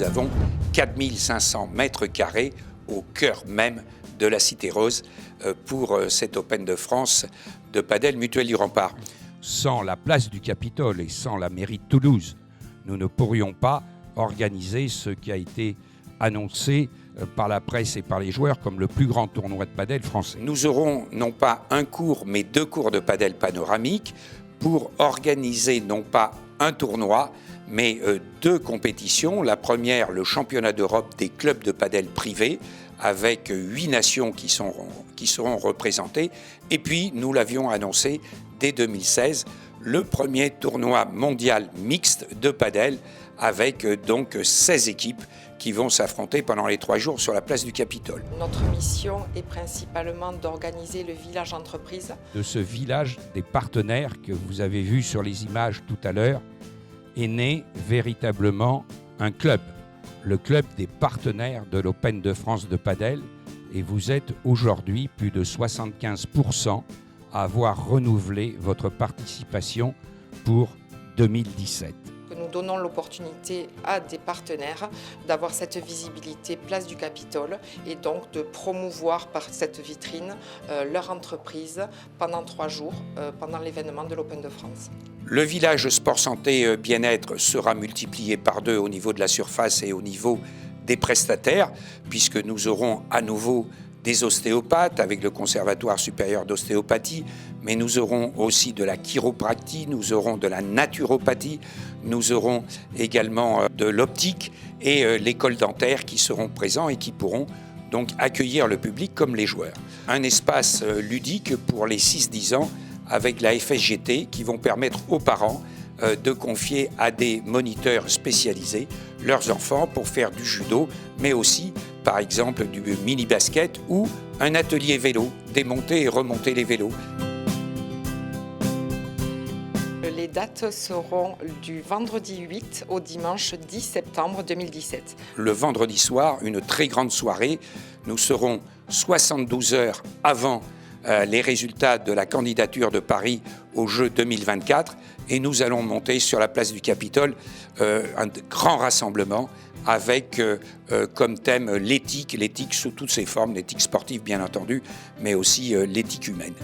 nous avons 4500 mètres carrés au cœur même de la Cité Rose pour cet Open de France de padel Mutuelle du Rempart. Sans la place du Capitole et sans la mairie de Toulouse, nous ne pourrions pas organiser ce qui a été annoncé par la presse et par les joueurs comme le plus grand tournoi de padel français. Nous aurons non pas un cours, mais 2 cours de padel panoramique pour organiser non pas un tournoi, mais 2 compétitions. La première, le championnat d'Europe des clubs de padel privés, avec 8 nations qui seront représentées. Et puis, nous l'avions annoncé dès 2016, le premier tournoi mondial mixte de padel, avec donc 16 équipes qui vont s'affronter pendant les 3 jours sur la place du Capitole. Notre mission est principalement d'organiser le village entreprise. De ce village des partenaires que vous avez vu sur les images tout à l'heure, est né véritablement un club, le club des partenaires de l'Open de France de padel. Et vous êtes aujourd'hui plus de 75% à avoir renouvelé votre participation pour 2017. Nous donnons l'opportunité à des partenaires d'avoir cette visibilité place du Capitole et donc de promouvoir par cette vitrine leur entreprise pendant 3 jours, pendant l'événement de l'Open de France. Le village sport santé bien-être sera multiplié par 2 au niveau de la surface et au niveau des prestataires, puisque nous aurons à nouveau des ostéopathes avec le Conservatoire supérieur d'ostéopathie, mais nous aurons aussi de la chiropractie, nous aurons de la naturopathie, nous aurons également de l'optique et l'école dentaire qui seront présents et qui pourront donc accueillir le public comme les joueurs. Un espace ludique pour les 6-10 ans avec la FSGT qui vont permettre aux parents de confier à des moniteurs spécialisés leurs enfants pour faire du judo, mais aussi par exemple du mini-basket ou un atelier vélo, démonter et remonter les vélos. Les dates seront du vendredi 8 au dimanche 10 septembre 2017. Le vendredi soir, une très grande soirée. Nous serons 72 heures avant les résultats de la candidature de Paris aux Jeux 2024 et nous allons monter sur la place du Capitole un grand rassemblement avec comme thème l'éthique sous toutes ses formes, l'éthique sportive bien entendu, mais aussi l'éthique humaine.